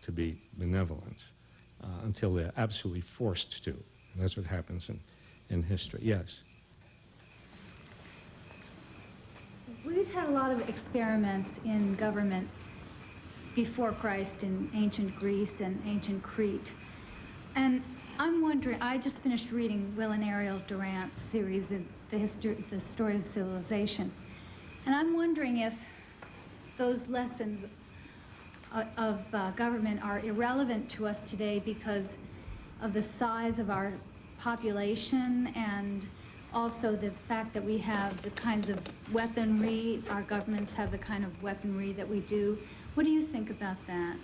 to be benevolent until they're absolutely forced to. And that's what happens in history. Yes? We've had a lot of experiments in government before Christ in ancient Greece and ancient Crete. And I'm wondering, I just finished reading Will and Ariel Durant's series, The Story of Civilization. And I'm wondering if those lessons of government are irrelevant to us today because of the size of our population and also the fact that we have the kinds of weaponry, our governments have the kind of weaponry that we do. What do you think about that?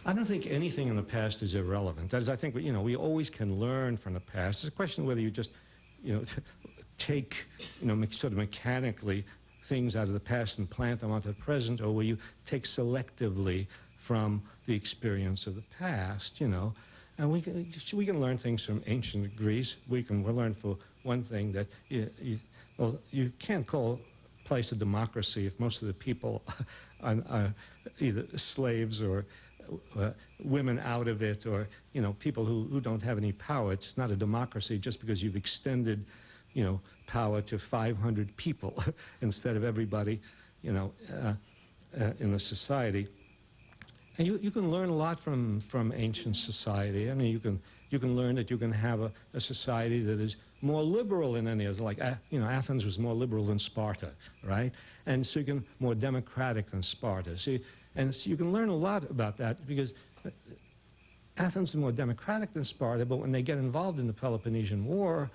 I don't think anything in the past is irrelevant. That is, I think, we always can learn from the past. It's a question of whether you just, take, sort of mechanically things out of the past and plant them onto the present, or where you take selectively from the experience of the past, And we can learn things from ancient Greece. We'll learn, for one thing, that you can't call a place a democracy if most of the people are either slaves or women out of it, or people who don't have any power. It's not a democracy just because you've extended power to 500 people instead of everybody in the society. And you can learn a lot from ancient society. I mean, you can learn that you can have a society that is more liberal than any other. Like, Athens was more liberal than Sparta, right? And so you can more democratic than Sparta. So you can learn a lot about that because Athens is more democratic than Sparta, but when they get involved in the Peloponnesian War,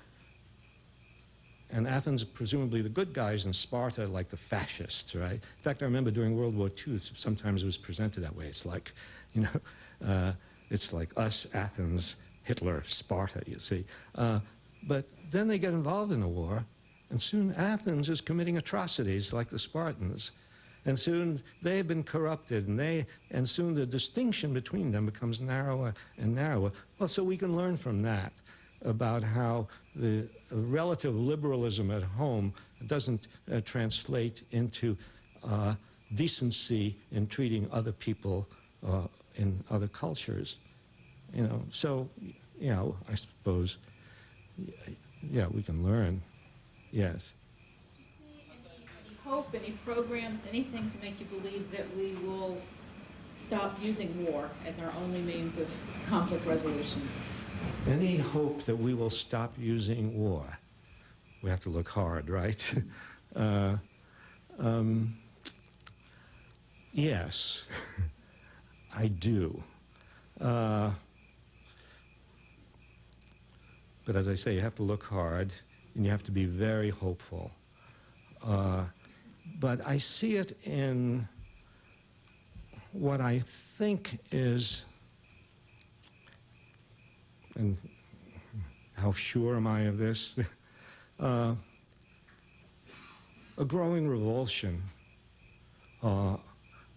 and Athens, presumably the good guys, and Sparta, like the fascists, right? In fact, I remember during World War II, sometimes it was presented that way. It's like, it's like us, Athens, Hitler, Sparta, you see. But then they get involved in the war, and soon Athens is committing atrocities like the Spartans. And soon they've been corrupted, and soon the distinction between them becomes narrower and narrower. Well, so we can learn from that about how the relative liberalism at home doesn't translate into decency in treating other people in other cultures. So, I suppose, we can learn, yes. Do you see any hope, any programs, anything to make you believe that we will stop using war as our only means of conflict resolution? Any hope that we will stop using war? We have to look hard, right? Yes, I do. But as I say, you have to look hard, and you have to be very hopeful. But I see it in what I think is, and how sure am I of this? A growing revulsion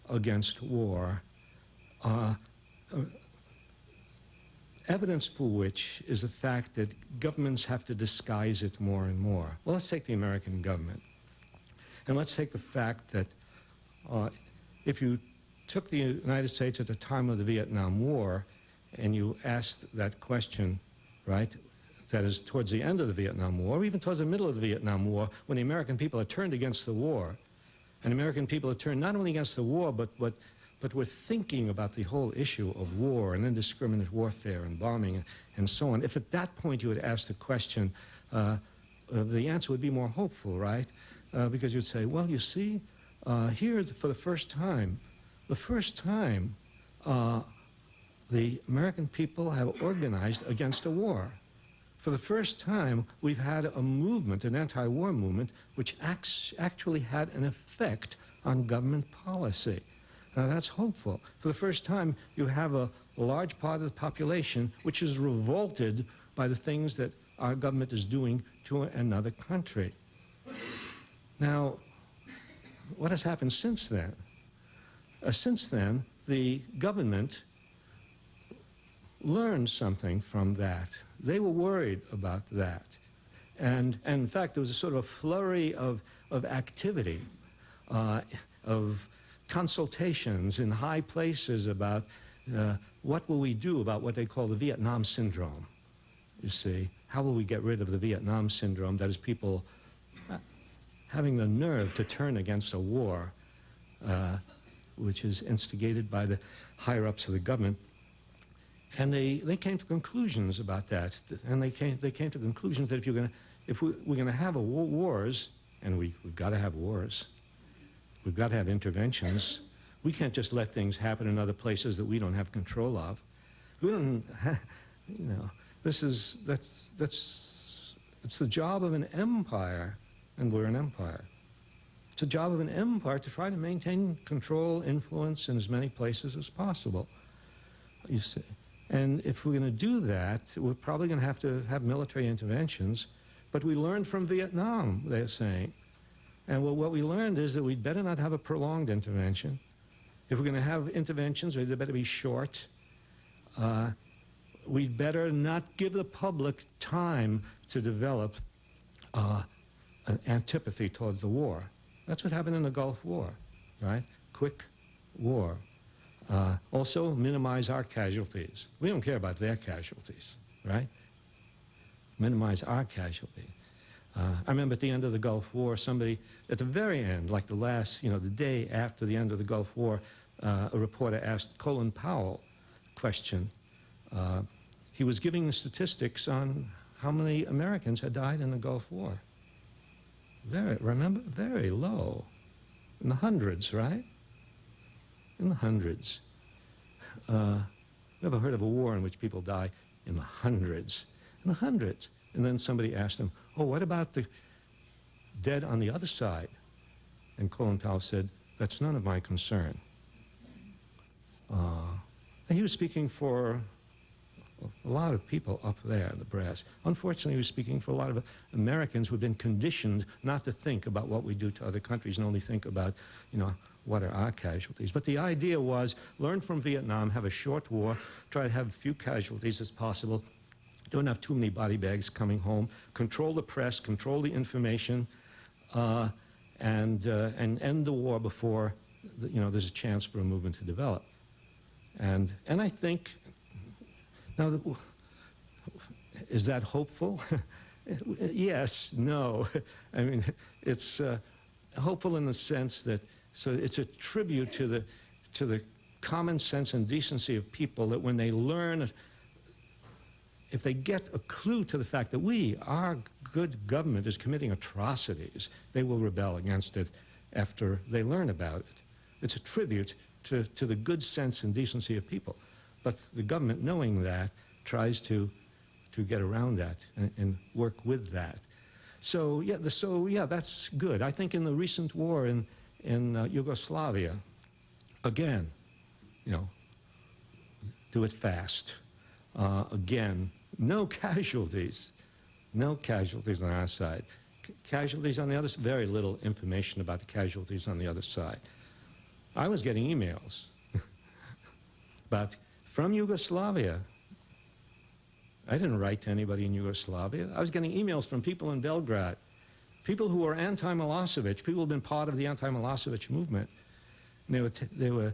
against war, evidence for which is the fact that governments have to disguise it more and more. Well, let's take the American government. And let's take the fact that if you took the United States at the time of the Vietnam War, and you asked that question, right, that is towards the end of the Vietnam War, or even towards the middle of the Vietnam War, when the American people had turned against the war, and American people had turned not only against the war, but were thinking about the whole issue of war and indiscriminate warfare and bombing and so on. If at that point you had asked the question, the answer would be more hopeful, right? Because you'd say, well, you see, here for the first time, the American people have organized against a war. For the first time, we've had a movement, an anti-war movement, which actually had an effect on government policy. Now, that's hopeful. For the first time, you have a large part of the population which is revolted by the things that our government is doing to another country. Now, what has happened since then? Since then, the government learned something from that. They were worried about that. And in fact, there was a sort of flurry of activity of consultations in high places about what will we do about what they call the Vietnam syndrome, you see. How will we get rid of the Vietnam syndrome, that is people having the nerve to turn against a war which is instigated by the higher-ups of the government. And they came to conclusions about that. And they came to conclusions that if we're going to have wars, and we've got to have wars, we've got to have interventions. We can't just let things happen in other places that we don't have control of. We don't, you know, it's the job of an empire, and we're an empire. It's the job of an empire to try to maintain control, influence in as many places as possible, you see. And if we're going to do that, we're probably going to have military interventions. But we learned from Vietnam, they're saying. And what we learned is that we'd better not have a prolonged intervention. If we're going to have interventions, they better be short. We'd better not give the public time to develop an antipathy towards the war. That's what happened in the Gulf War, right? Quick war. Also, minimize our casualties. We don't care about their casualties, right? Minimize our casualties. I remember at the end of the Gulf War, somebody, at the very end, like the last, the day after the end of the Gulf War, a reporter asked Colin Powell a question. He was giving the statistics on how many Americans had died in the Gulf War. Very low. In the hundreds, right? In the hundreds. Never heard of a war in which people die in the hundreds. In the hundreds. And then somebody asked him, oh, what about the dead on the other side? And Colin Powell said, that's none of my concern. And he was speaking for a lot of people up there in the brass. Unfortunately, he was speaking for a lot of Americans who have been conditioned not to think about what we do to other countries and only think about, what are our casualties. But the idea was, learn from Vietnam, have a short war, try to have as few casualties as possible, don't have too many body bags coming home, control the press, control the information, and end the war before there's a chance for a movement to develop. And I think, now, is that hopeful? Yes, no. I mean, it's hopeful in the sense that, so it's a tribute to the common sense and decency of people that when they learn, if they get a clue to the fact that our good government is committing atrocities, they will rebel against it after they learn about it. It's a tribute to the good sense and decency of people. But the government, knowing that, tries to get around that and work with that. So yeah, that's good. I think in the recent war in Yugoslavia, again, do it fast. Again, no casualties on our side. Casualties on the other side, very little information about the casualties on the other side. I was getting emails from Yugoslavia. I didn't write to anybody in Yugoslavia. I was getting emails from people in Belgrade, people who were anti-Milosevic, people who had been part of the anti-Milosevic movement. And they were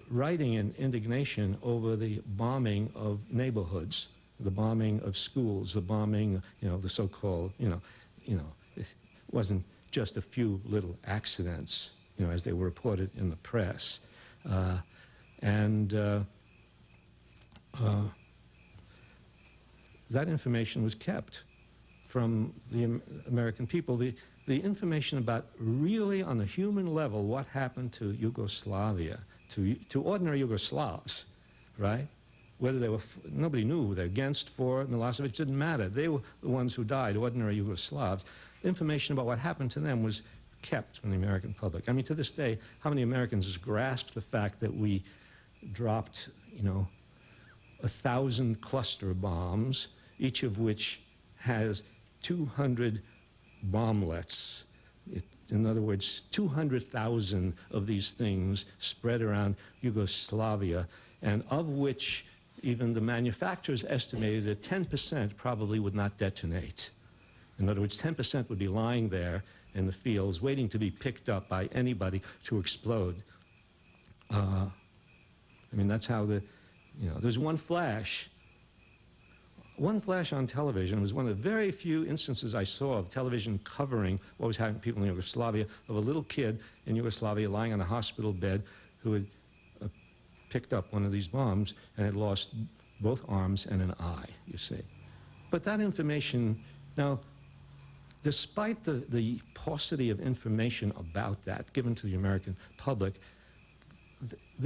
writing in indignation over the bombing of neighborhoods, the bombing of schools, the bombing, the so-called, it wasn't just a few little accidents, as they were reported in the press. That information was kept from the American people. The information about really on the human level what happened to Yugoslavia, to ordinary Yugoslavs, right? Whether they were, nobody knew whether they were against, for, Milosevic, didn't matter. They were the ones who died, ordinary Yugoslavs. Information about what happened to them was kept from the American public. I mean, to this day, how many Americans has grasped the fact that we dropped, 1,000 cluster bombs, each of which has 200 bomblets. In other words, 200,000 of these things spread around Yugoslavia, and of which even the manufacturers estimated that 10% probably would not detonate. In other words, 10% would be lying there in the fields, waiting to be picked up by anybody to explode. I mean, that's how there's one flash. One flash on television was one of the very few instances I saw of television covering what was happening to people in Yugoslavia, of a little kid in Yugoslavia lying on a hospital bed who had picked up one of these bombs and had lost both arms and an eye, you see. But that information, now, despite the paucity of information about that given to the American public,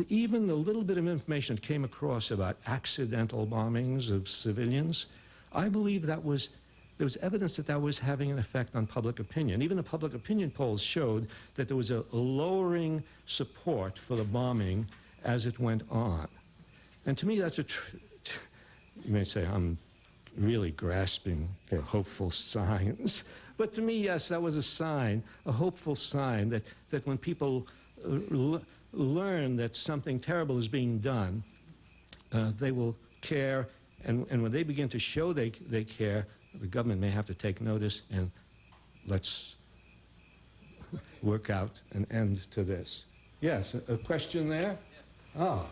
even the little bit of information that came across about accidental bombings of civilians, I believe there was evidence that that was having an effect on public opinion. Even the public opinion polls showed that there was a lowering support for the bombing as it went on. And to me, that's you may say I'm really grasping for hopeful signs. But to me, yes, that was a sign, a hopeful sign that when people learn that something terrible is being done, they will care, and when they begin to show they care, the government may have to take notice, and let's work out an end to this. Yes, a question there? Ah.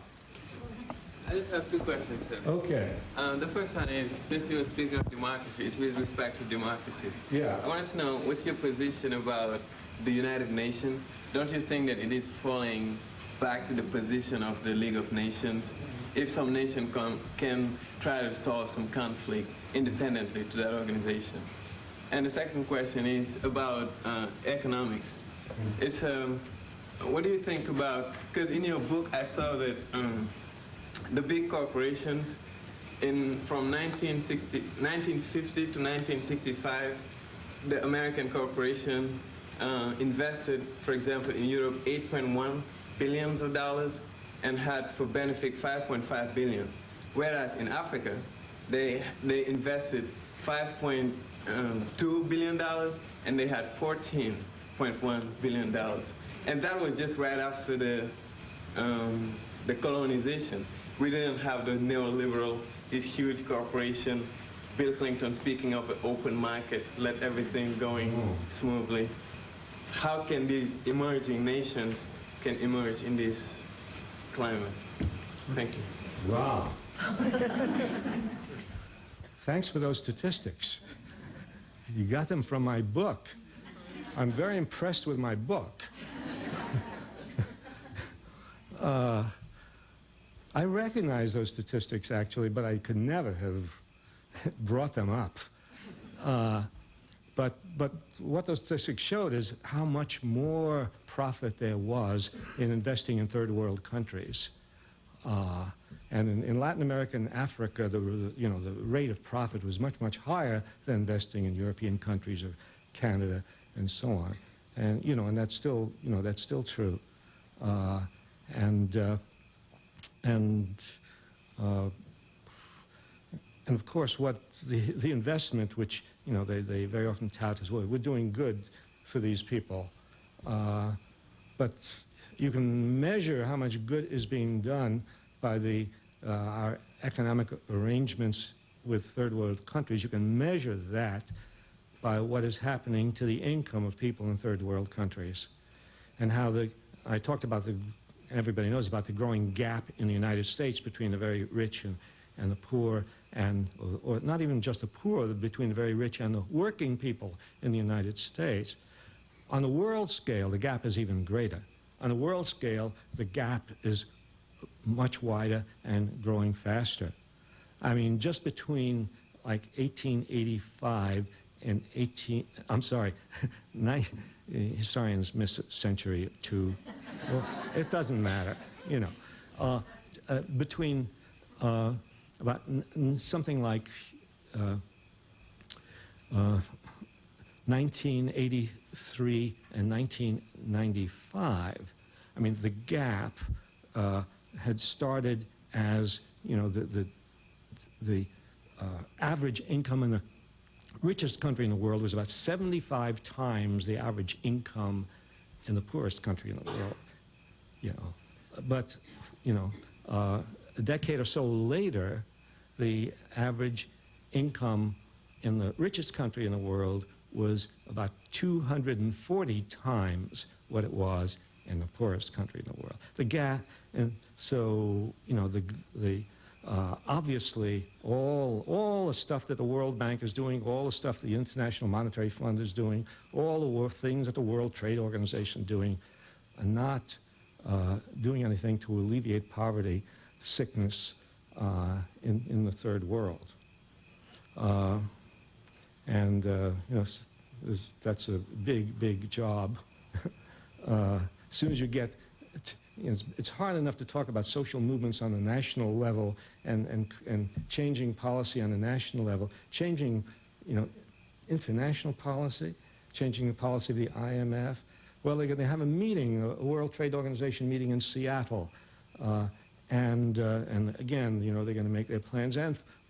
I just have two questions, sir. Okay. The first one is, since you were speaking of democracy, it's with respect to democracy. Yeah. I wanted to know, what's your position about the United Nations? Don't you think that it is falling back to the position of the League of Nations? If some nation can try to solve some conflict independently to that organization. And the second question is about economics. It's, what do you think about, because in your book I saw that the big corporations from 1950 to 1965, the American corporation invested, for example, in Europe, $8.1 billion and had for benefit $5.5 billion. Whereas in Africa, they invested $5.2 billion and they had $14.1 billion. And that was just right after the colonization. We didn't have the neoliberal, this huge corporation, Bill Clinton speaking of an open market, let everything going smoothly. How can these emerging nations can emerge in this climate? Thank you. Wow. Thanks for those statistics. You got them from my book. I'm very impressed with my book. I recognize those statistics, actually, but I could never have brought them up. But what those statistics showed is how much more profit there was in investing in third world countries. And in Latin America and Africa, the rate of profit was much, much higher than investing in European countries or Canada and so on. And, and that's still, that's still true. And of course, what the investment, which they very often tout as well, we're doing good for these people, but you can measure how much good is being done by our economic arrangements with third world countries. You can measure that by what is happening to the income of people in third world countries, and how I talked about everybody knows about the growing gap in the United States between the very rich and the poor, or not even just the poor, between the very rich and the working people in the United States. On the world scale, the gap is even greater. On the world scale, the gap is much wider and growing faster. I mean, just between like 1885 and historians miss a century or two. Well, it doesn't matter, between about something like 1983 and 1995, I mean, the gap had started as, the average income in the richest country in the world was about 75 times the average income in the poorest country in the world. But a decade or so later, the average income in the richest country in the world was about 240 times what it was in the poorest country in the world. The gap, and so, you know, obviously all the stuff that the World Bank is doing, all the stuff the International Monetary Fund is doing, all the things that the World Trade Organization is doing, are not doing anything to alleviate poverty, sickness in the third world. You know, that's a big, big job. As soon as you get, you know, it's hard enough to talk about social movements on the national level and changing policy on the national level, changing, you know, international policy, changing the policy of the IMF. Well, they have a meeting, a World Trade Organization meeting in Seattle, and again, you know, they're going to make their plans.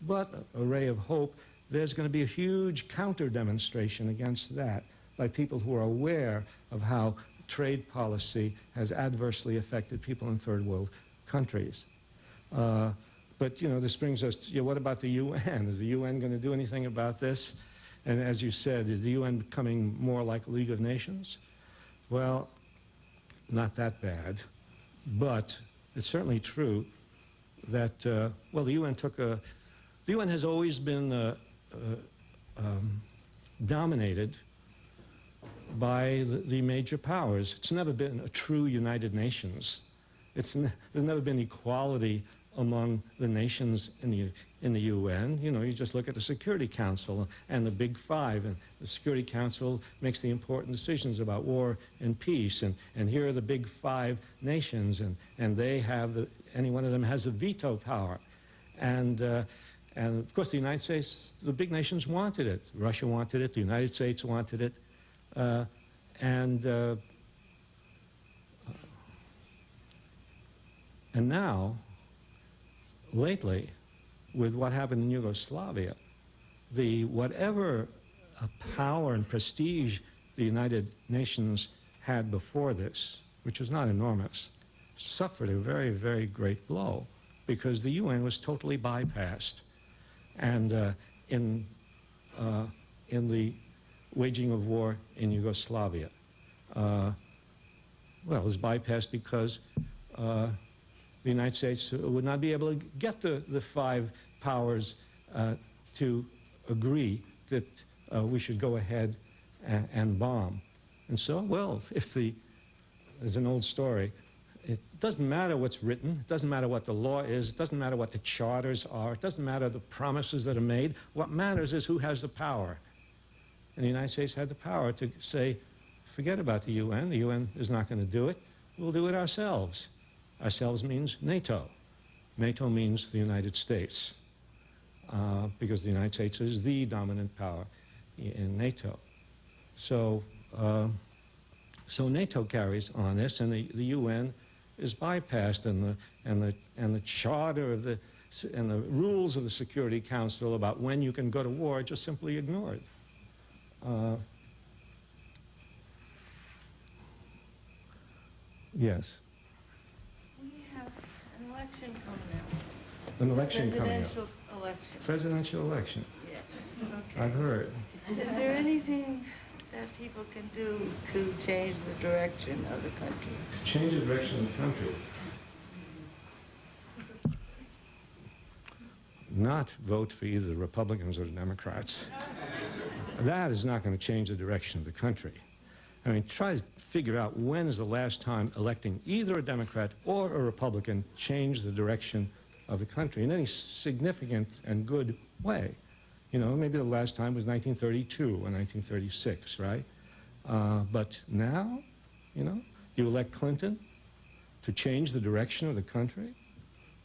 But a ray of hope, there's going to be a huge counter demonstration against that by people who are aware of how trade policy has adversely affected people in third world countries. But, you know, this brings us to, you know, what about the UN? Is the UN going to do anything about this? And as you said, is the UN becoming more like League of Nations? Well, not that bad, but it's certainly true that, well, the UN has always been dominated by the major powers. It's never been a true United Nations. There's never been equality among the nations in the UN. You know, you just look at the Security Council and the Big Five, and the Security Council makes the important decisions about war and peace, and here are the Big Five nations, and they have any one of them has a veto power. And of course, the United States, the big nations wanted it. Russia wanted it. The United States wanted it. And now, lately, with what happened in Yugoslavia, whatever power and prestige the United Nations had before this, which was not enormous, suffered a very, very great blow because the UN was totally bypassed. And in the waging of war in Yugoslavia, well, it was bypassed because the United States would not be able to get the five powers to agree that we should go ahead and bomb. And so, well, there's an old story, it doesn't matter what's written, it doesn't matter what the law is, it doesn't matter what the charters are, it doesn't matter the promises that are made. What matters is who has the power. And the United States had the power to say, forget about the UN is not going to do it, we'll do it ourselves. Ourselves means NATO. NATO means the United States, because the United States is the dominant power in NATO. So, so NATO carries on this, and the UN is bypassed, and the charter of and the rules of the Security Council about when you can go to war are just simply ignored. Yes. We have an election coming up. An election coming up. Presidential election. Presidential election. Yeah. Okay. I've heard. Is there anything that people can do to change the direction of the country? Change the direction of the country. Not vote for either the Republicans or the Democrats. That is not going to change the direction of the country. I mean, try to figure out when is the last time electing either a Democrat or a Republican changed the direction of the country in any significant and good way. You know, maybe the last time was 1932 or 1936, right? But now, you know, you elect Clinton to change the direction of the country?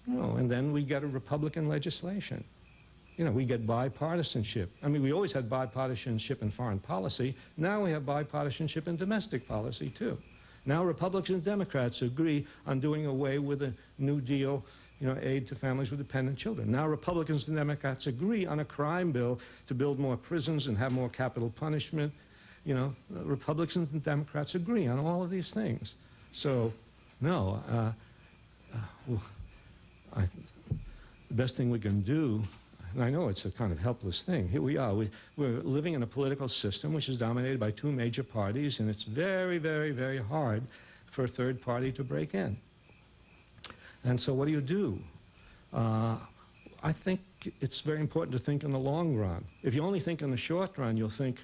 No, and then we get a Republican legislation. You know, we get bipartisanship. I mean, we always had bipartisanship in foreign policy. Now we have bipartisanship in domestic policy, too. Now Republicans and Democrats agree on doing away with a New Deal, you know, aid to families with dependent children. Now Republicans and Democrats agree on a crime bill to build more prisons and have more capital punishment. You know, Republicans and Democrats agree on all of these things. So, no, the best thing we can do, and I know it's a kind of helpless thing. Here we are. We're living in a political system which is dominated by two major parties, and it's very, very, very hard for a third party to break in. And so what do? I think it's very important to think in the long run. If you only think in the short run, you'll think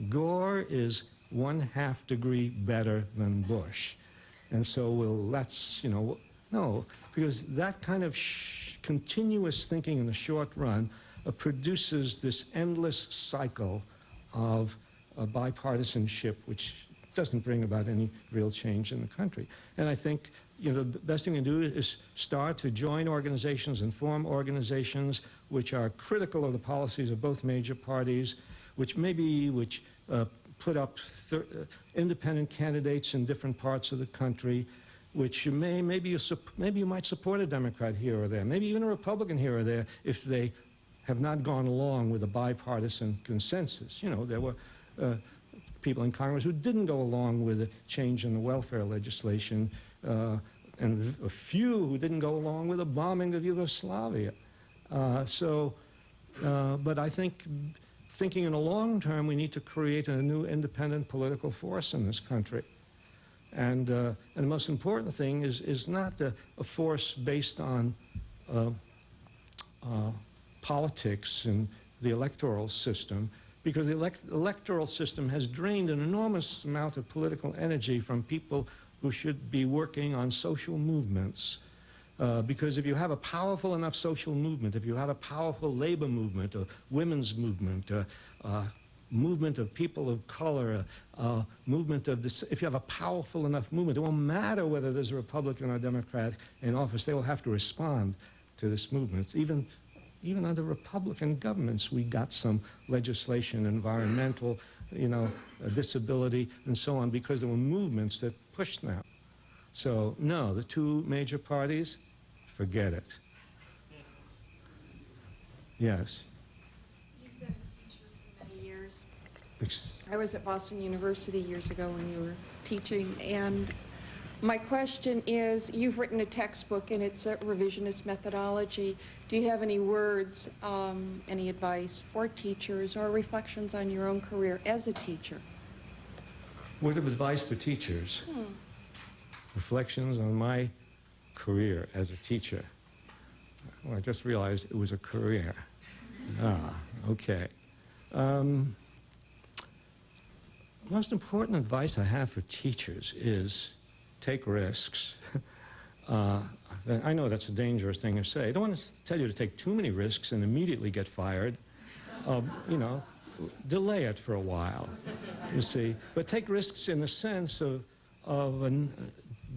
Gore is 1/2 degree better than Bush. And so no, because that kind of continuous thinking in the short run produces this endless cycle of bipartisanship, which doesn't bring about any real change in the country. And I think the best thing to do is start to join organizations and form organizations which are critical of the policies of both major parties, which put up independent candidates in different parts of the country, which maybe you might support a Democrat here or there, maybe even a Republican here or there, if they have not gone along with a bipartisan consensus. There were people in Congress who didn't go along with a change in the welfare legislation, and a few who didn't go along with the bombing of Yugoslavia. But I think thinking in the long term, we need to create a new independent political force in this country. And the most important thing is not a force based on politics and the electoral system, because the electoral system has drained an enormous amount of political energy from people who should be working on social movements. Because if you have a powerful enough social movement, if you have a powerful labor movement, a women's movement, movement of people of color, movement of this, if you have a powerful enough movement, it won't matter whether there's a Republican or Democrat in office, they will have to respond to this movement. Even under Republican governments, we got some legislation, environmental, disability, and so on, because there were movements that pushed them. So, no, the two major parties, forget it. Yes. You've been a teacher for many years. I was at Boston University years ago when you were teaching, and my question is, you've written a textbook and it's a revisionist methodology. Do you have any words, any advice for teachers or reflections on your own career as a teacher? Word of advice for teachers. Reflections on my career as a teacher. Well, I just realized it was a career. Okay. Most important advice I have for teachers is take risks. I know that's a dangerous thing to say. I don't want to tell you to take too many risks and immediately get fired. Delay it for a while, you see. But take risks in the sense of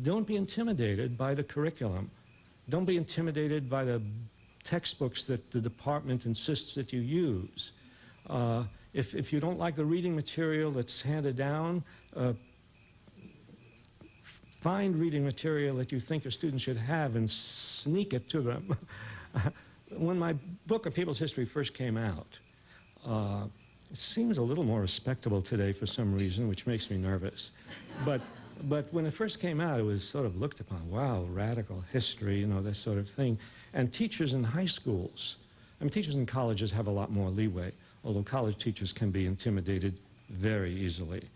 don't be intimidated by the curriculum. Don't be intimidated by the textbooks that the department insists that you use. If you don't like the reading material that's handed down, find reading material that you think your students should have and sneak it to them. When my book of People's History first came out, it seems a little more respectable today for some reason, which makes me nervous. But when it first came out, it was sort of looked upon, wow, radical history, this sort of thing. And teachers in high schools, teachers in colleges have a lot more leeway, although college teachers can be intimidated very easily.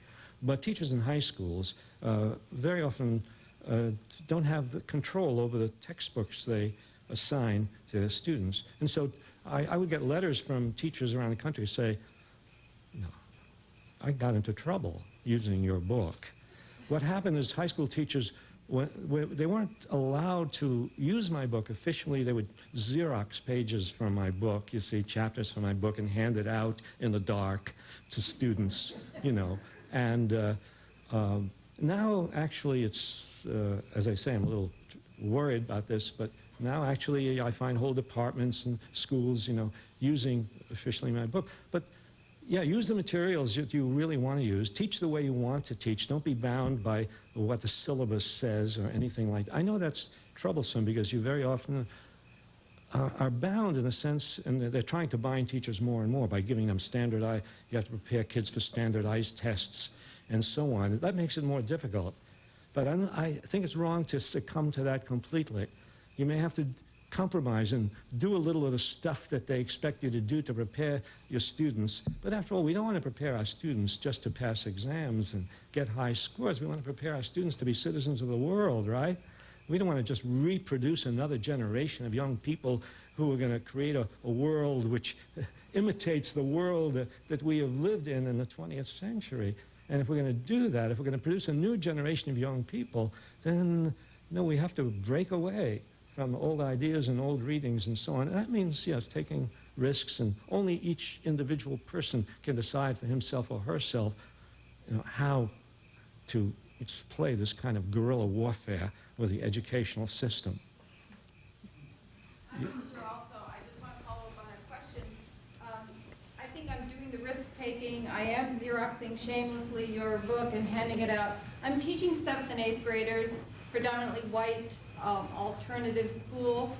But teachers in high schools very often don't have the control over the textbooks they assign to their students. And so I would get letters from teachers around the country say, no, I got into trouble using your book. What happened is high school teachers, they weren't allowed to use my book officially. They would Xerox pages from my book, chapters from my book, and hand it out in the dark to students, And now, actually, it's, as I say, I'm a little worried about this, but now, actually, I find whole departments and schools, using officially my book. But yeah, use the materials that you really want to use. Teach the way you want to teach. Don't be bound by what the syllabus says or anything like that. I know that's troublesome because you very often are bound in a sense, and they're trying to bind teachers more and more by giving them standardized, you have to prepare kids for standardized tests and so on. That makes it more difficult. But I think it's wrong to succumb to that completely. You may have to compromise and do a little of the stuff that they expect you to do to prepare your students. But after all, we don't want to prepare our students just to pass exams and get high scores. We want to prepare our students to be citizens of the world, right? We don't want to just reproduce another generation of young people who are going to create a world which imitates the world that we have lived in the 20th century. And if we're going to do that, if we're going to produce a new generation of young people, then we have to break away from old ideas and old readings and so on. And that means, yes, taking risks, and only each individual person can decide for himself or herself, how to play this kind of guerrilla warfare with the educational system. I'm sure also, I just want to follow up on that question. I think I'm doing the risk-taking. I am Xeroxing shamelessly your book and handing it out. I'm teaching 7th and 8th graders, predominantly white, alternative school.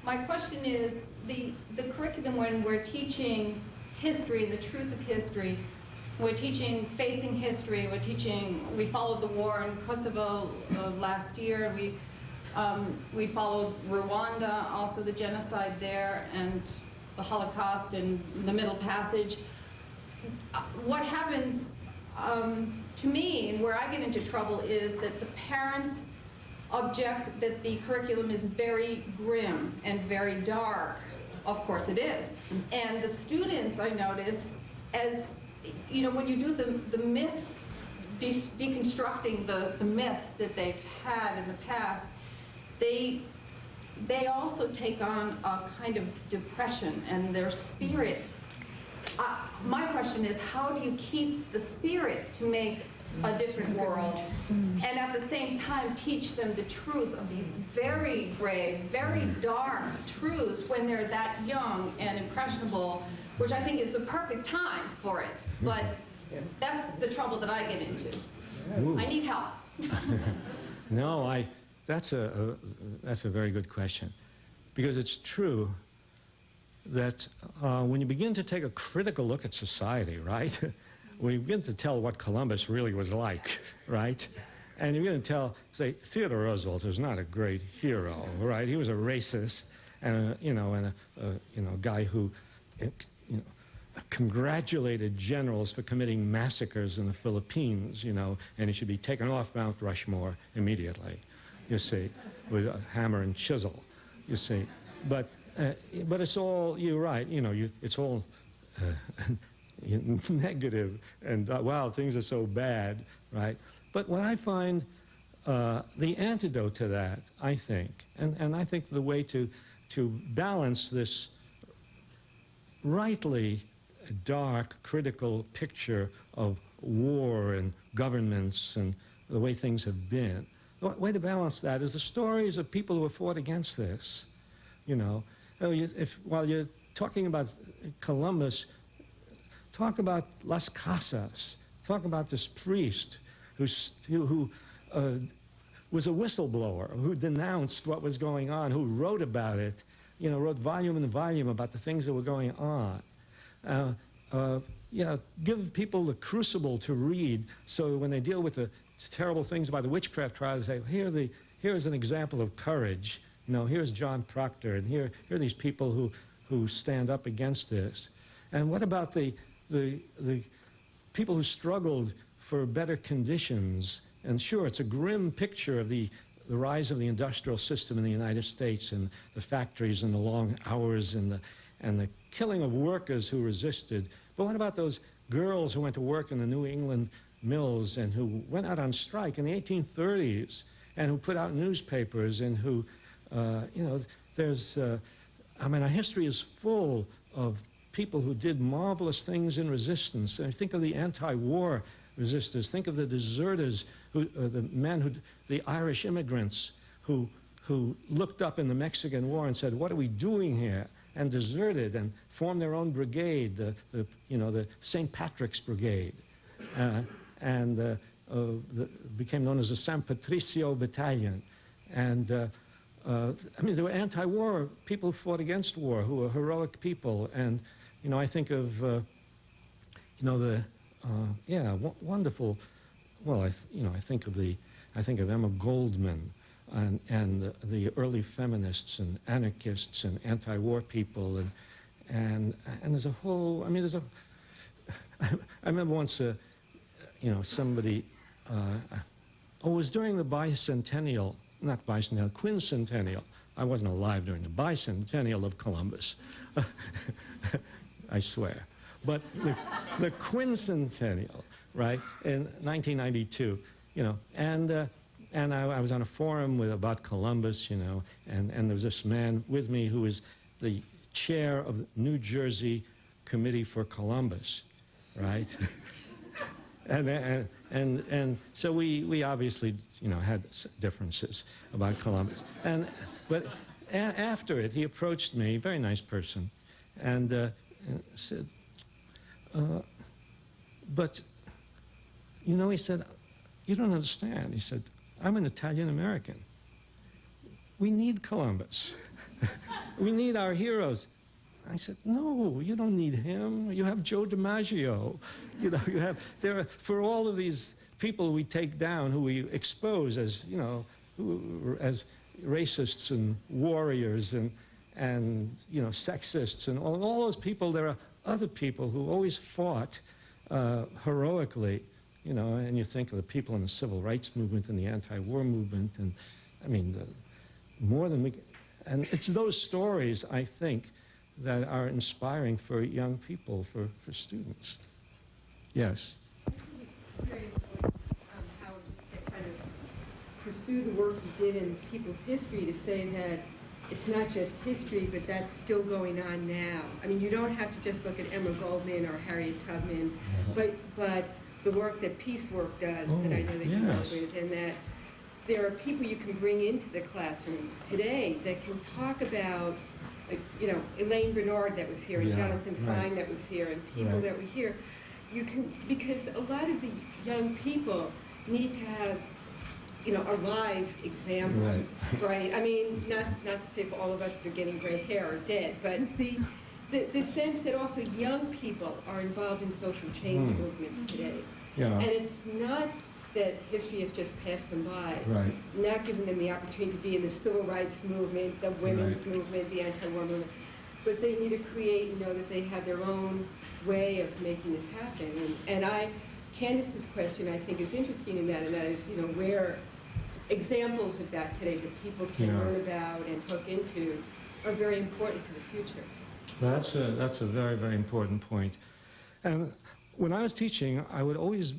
My question is, the curriculum, when we're teaching history, the truth of history, we're teaching facing history, we followed the war in Kosovo last year, we followed Rwanda, also the genocide there, and the Holocaust and the Middle Passage. What happens to me, and where I get into trouble, is that the parents object that the curriculum is very grim and very dark. Of course it is. And the students, I notice, as when you do the myth, deconstructing the myths that they've had in the past, they also take on a kind of depression, and their spirit. My question is, how do you keep the spirit to make a different world, and at the same time teach them the truth of these very grave, very dark truths when they're that young and impressionable, which I think is the perfect time for it. But that's the trouble that I get into. I need help. No, that's a very good question, because it's true that when you begin to take a critical look at society, right? We begin to tell what Columbus really was like, right? And you begin to tell, say, Theodore Roosevelt was not a great hero, right? He was a racist, and a guy who, congratulated generals for committing massacres in the Philippines, and he should be taken off Mount Rushmore immediately, you see, with a hammer and chisel, you see. But it's all, you're right, it's all negative, and wow, things are so bad, right? But what I find the antidote to that, I think, and I think the way to balance this rightly dark, critical picture of war and governments and the way things have been, the way to balance that is the stories of people who have fought against this. While you're talking about Columbus, talk about Las Casas. Talk about this priest who was a whistleblower, who denounced what was going on, who wrote about it, wrote volume and volume about the things that were going on. Give people the crucible to read, so when they deal with the terrible things about the witchcraft trials, they say, here's an example of courage. Here's John Proctor, and here are these people who stand up against this. And what about the people who struggled for better conditions? And sure, it's a grim picture of the rise of the industrial system in the United States, and the factories and the long hours and the killing of workers who resisted. But what about those girls who went to work in the New England mills and who went out on strike in the 1830s and who put out newspapers and who, our history is full of people who did marvelous things in resistance. And think of the anti-war resistors. Think of the deserters, the Irish immigrants who looked up in the Mexican War and said, "What are we doing here?" and deserted and formed their own brigade, the St. Patrick's Brigade, and became known as the San Patricio Battalion. And there were anti-war people who fought against war, who were heroic people. And I think of wonderful. Well, I think of Emma Goldman, and the early feminists and anarchists and anti-war people, and there's a whole, I mean, there's a, I remember once, somebody, it was during the bicentennial, not bicentennial, quincentennial. I wasn't alive during the bicentennial of Columbus, I swear. But the quincentennial, right, in 1992, and I was on a forum about Columbus, and there was this man with me who was the chair of the New Jersey Committee for Columbus, right? and so we obviously, had differences about Columbus. But after it, he approached me, very nice person, and said, but, he said, you don't understand. He said, I'm an Italian American. We need Columbus. We need our heroes. I said, no, you don't need him. You have Joe DiMaggio. For all of these people we take down, who we expose as, as racists and warriors and sexists and all those people, there are other people who always fought heroically, and you think of the people in the civil rights movement and the anti-war movement, and I mean, more than we, and it's those stories, I think, that are inspiring for young people, for students. Yes? Very important, Howard, just to kind of pursue the work you did in people's history, to say that it's not just history, but that's still going on now. I mean, you don't have to just look at Emma Goldman or Harriet Tubman, but the work that Peace Work does, that I know that you work with, and that there are people you can bring into the classroom today that can talk about, Elaine Bernard that was here, and Jonathan Fine that was here, and people that were here. You can, because a lot of the young people need to have, a live example, right? I mean, not to say for all of us that are getting gray hair or dead, but the sense that also young people are involved in social change movements today. And it's not that history has just passed them by, not giving them the opportunity to be in the civil rights movement, the women's movement, the anti-war movement, but they need to create and know that they have their own way of making this happen. And Candace's question, I think, is interesting in that, and that is, where examples of that today that people can learn about and hook into are very important for the future. That's a very, very important point. And when I was teaching, I would always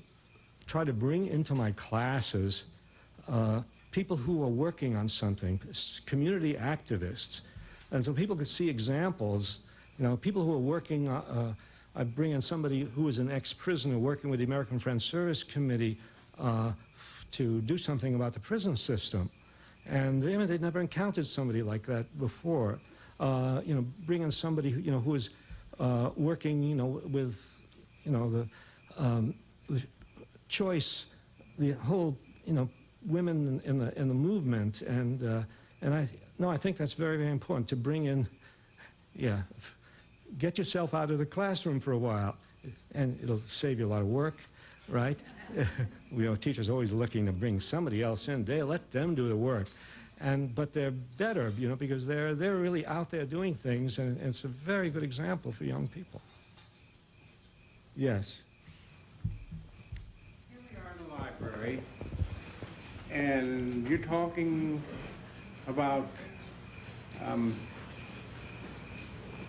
try to bring into my classes people who are working on something, community activists. And so people could see examples, people who are working, I bring in somebody who is an ex-prisoner working with the American Friends Service Committee to do something about the prison system. And they'd never encountered somebody like that before. Bring in somebody who is working, with, the choice, the whole, women in the movement, and I think that's very, very important to bring in. Get yourself out of the classroom for a while, and it'll save you a lot of work, right? Teachers are always looking to bring somebody else in. They let them do the work, but they're better, because they're really out there doing things, and it's a very good example for young people. Yes. Here we are in the library, and you're talking about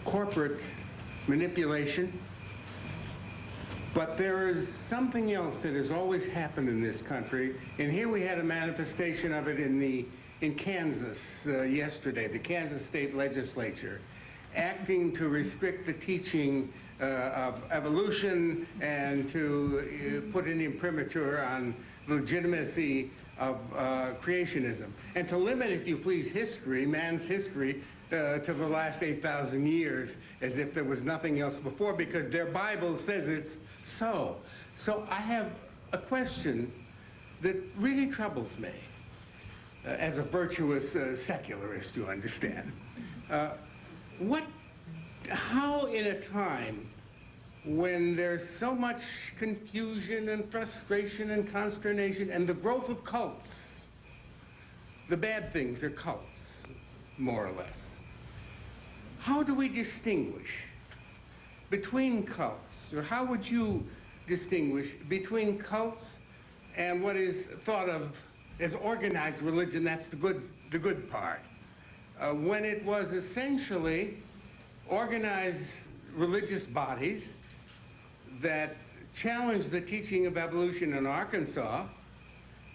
corporate manipulation, but there is something else that has always happened in this country, and here we had a manifestation of it in Kansas yesterday, the Kansas State Legislature, acting to restrict the teaching of evolution and to put an imprimatur on legitimacy of creationism, and to limit, if you please, history, man's history, to the last 8,000 years, as if there was nothing else before, because their Bible says it's so. So I have a question that really troubles me, as a virtuous secularist, you understand. How in a time when there's so much confusion and frustration and consternation and the growth of cults, the bad things are cults, more or less. How do we distinguish between cults, or how would you distinguish between cults and what is thought of as organized religion? That's the good part. When it was essentially organized religious bodies that challenged the teaching of evolution in Arkansas,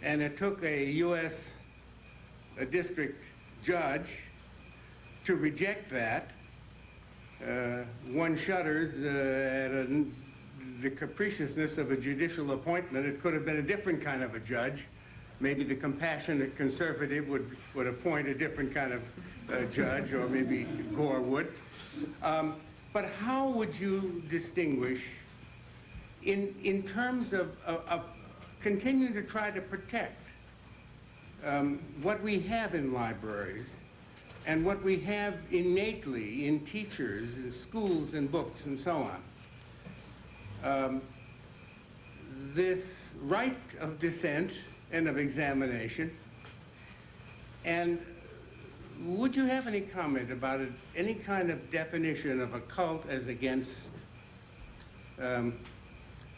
and it took a U.S. district judge to reject that. One shudders at the capriciousness of a judicial appointment. It could have been a different kind of a judge. Maybe the compassionate conservative would appoint a different kind of judge, or maybe Gore would. But how would you distinguish in terms of continuing to try to protect what we have in libraries and what we have innately in teachers and schools and books and so on? This right of dissent and of examination. And would you have any comment about it, any kind of definition of a cult as against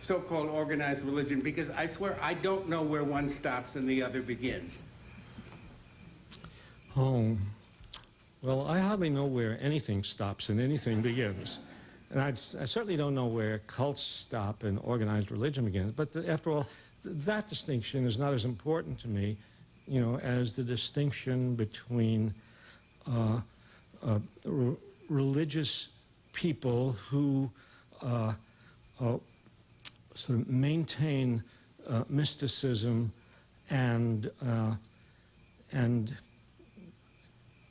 so-called organized religion? Because I swear I don't know where one stops and the other begins. Oh, well, I hardly know where anything stops and anything begins. And I certainly don't know where cults stop and organized religion begins. But after all, that distinction is not as important to me, you know, as the distinction between religious people who sort of maintain mysticism and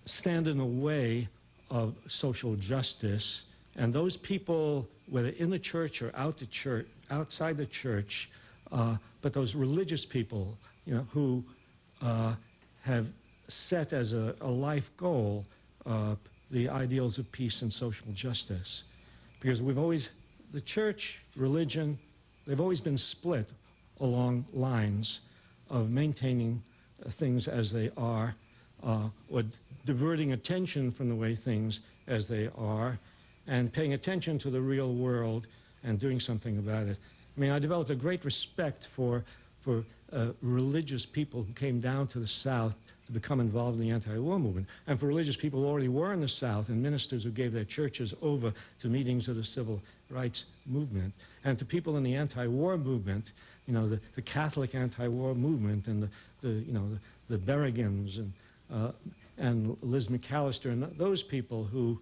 stand in the way of social justice, and those people, whether in the church or outside the church, but those religious people, you know, who have set as a life goal the ideals of peace and social justice. Because we've always, the church, religion, they've always been split along lines of maintaining things as they are, or diverting attention from the way things as they are, and paying attention to the real world and doing something about it. I mean, I developed a great respect for religious people who came down to the South to become involved in the anti-war movement, and for religious people who already were in the South, and ministers who gave their churches over to meetings of the civil rights movement, and to people in the anti-war movement, you know, the Catholic anti-war movement, and the Berrigans and Liz McAllister, and those people who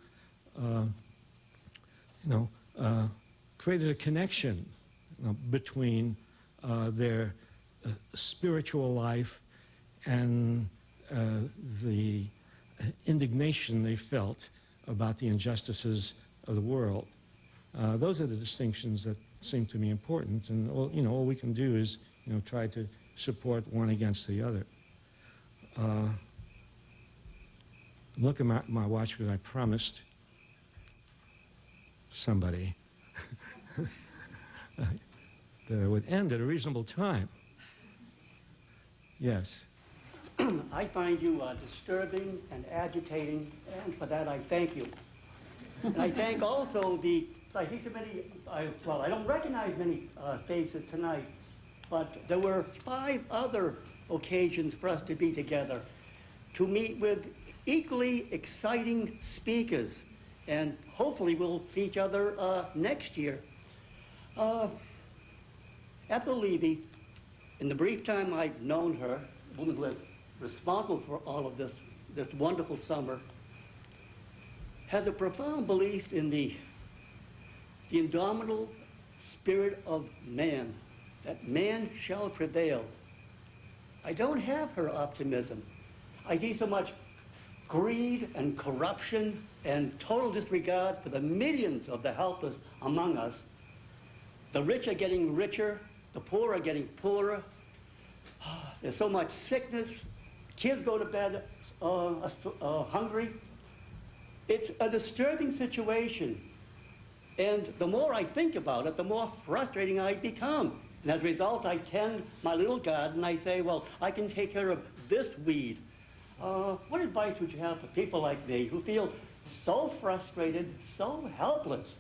created a connection between their spiritual life and the indignation they felt about the injustices of the world. Those are the distinctions that seem to me important, and all we can do is try to support one against the other. Look at my watch, because I promised somebody that it would end at a reasonable time. Yes. I find you disturbing and agitating, and for that I thank you. And I thank also the Psychic Committee. I don't recognize many faces tonight, but there were 5 other occasions for us to be together, to meet with equally exciting speakers, and hopefully we'll see each other next year. Ethel Levy, in the brief time I've known her, the woman who was responsible for all of this wonderful summer, has a profound belief in the indomitable spirit of man, that man shall prevail. I don't have her optimism. I see so much greed and corruption and total disregard for the millions of the helpless among us. The rich are getting richer, the poor are getting poorer. There's so much sickness. Kids go to bed hungry. It's a disturbing situation. And the more I think about it, the more frustrating I become. And as a result, I tend my little garden. I say, well, I can take care of this weed. What advice would you have for people like me who feel so frustrated, so helpless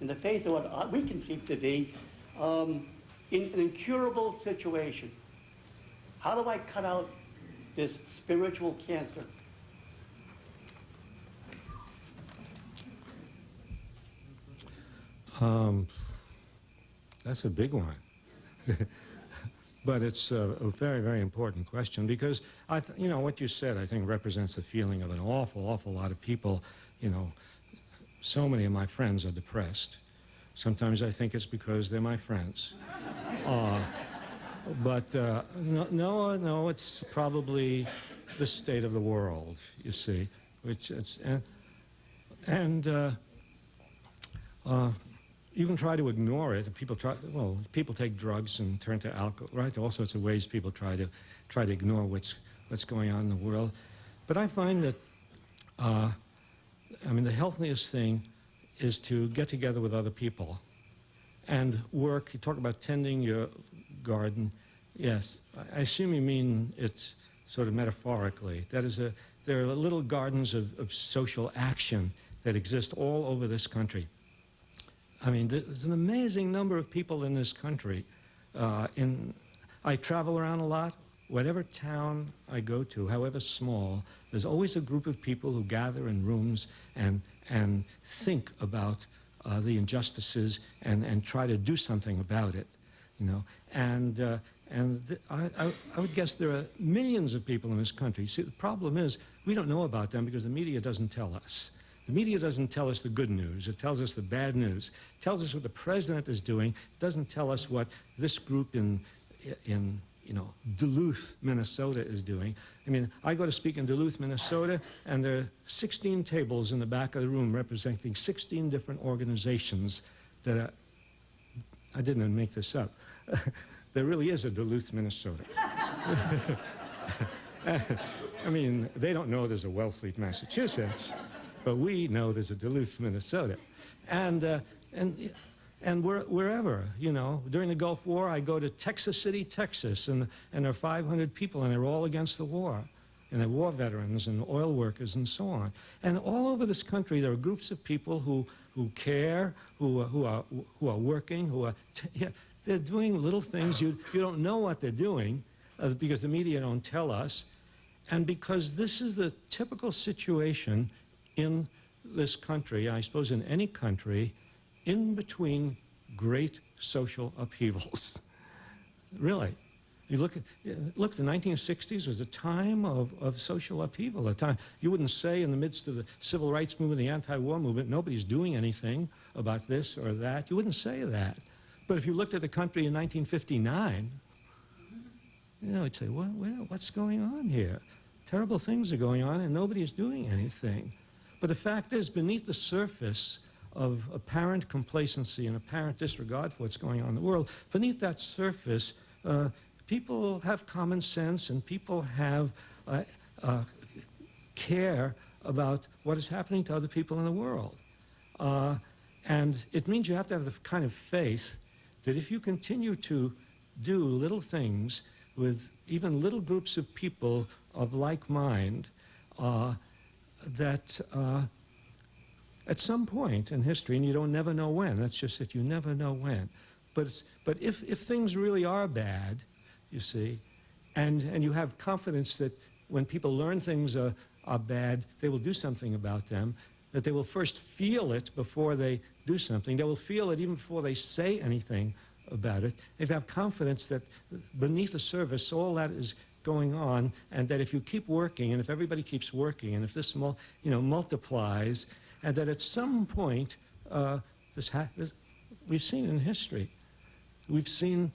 in the face of what we conceive to be an incurable situation? How do I cut out this spiritual cancer? That's a big one. But it's a very, very important question because, you know, what you said, I think, represents the feeling of an awful, awful lot of people. You know, so many of my friends are depressed. Sometimes I think it's because they're my friends. But no, it's probably the state of the world, you see, which it's, you can try to ignore it. People take drugs and turn to alcohol, right? All sorts of ways people try to ignore what's going on in the world. But I find that, I mean, the healthiest thing is to get together with other people and work. You talk about tending your garden. Yes, I assume you mean it sort of metaphorically. That is, there are little gardens of social action that exist all over this country. I mean, there's an amazing number of people in this country. I travel around a lot. Whatever town I go to, however small, there's always a group of people who gather in rooms and think about the injustices and try to do something about it, you know. I would guess there are millions of people in this country. See, the problem is we don't know about them because the media doesn't tell us. The media doesn't tell us the good news. It tells us the bad news. It tells us what the president is doing. It doesn't tell us what this group in you know, Duluth, Minnesota is doing. I mean, I go to speak in Duluth, Minnesota, and there are 16 tables in the back of the room representing 16 different organizations that are, I didn't make this up. There really is a Duluth, Minnesota. I mean, they don't know there's a Wellfleet, Massachusetts, but we know there's a Duluth, Minnesota. And wherever, you know, during the Gulf War, I go to Texas City, Texas, and there are 500 people, and they're all against the war. And they're war veterans and oil workers and so on. And all over this country, there are groups of people who care, who are working, they're doing little things. You don't know what they're doing because the media don't tell us. And because this is the typical situation in this country, I suppose in any country, in between great social upheavals. Really. You look, the 1960s was a time of social upheaval, a time you wouldn't say in the midst of the civil rights movement, the anti-war movement, nobody's doing anything about this or that. You wouldn't say that. But if you looked at the country in 1959, you know, you'd say, what's going on here? Terrible things are going on and nobody's doing anything. But the fact is, beneath the surface of apparent complacency and apparent disregard for what's going on in the world, beneath that surface, people have common sense and people have care about what is happening to other people in the world. And it means you have to have the kind of faith that if you continue to do little things with even little groups of people of like mind, that at some point in history, and you don't never know when, that's just that you never know when, but if things really are bad, you see, and you have confidence that when people learn things are bad, they will do something about them, that they will first feel it before they do something. They will feel it even before they say anything about it. If you have confidence that beneath the surface, all that is going on, and that if you keep working, and if everybody keeps working, and if this multiplies, and that at some point, we've seen in history, we've seen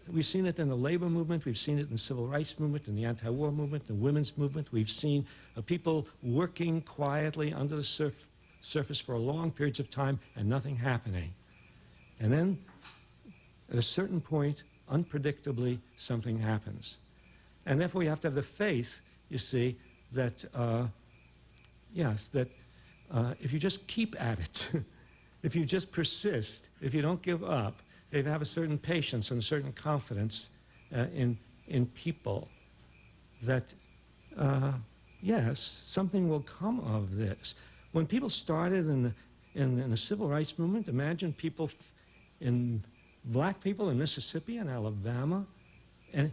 it in the labor movement, we've seen it in the civil rights movement, in the anti-war movement, the women's movement. We've seen people working quietly under the surface for long periods of time and nothing happening. And then, at a certain point, unpredictably, something happens. And therefore, you have to have the faith, you see, that, if you just keep at it, if you just persist, if you don't give up, if you have a certain patience and a certain confidence in people, that, yes, something will come of this. When people started in the civil rights movement, imagine people black people in Mississippi and Alabama, and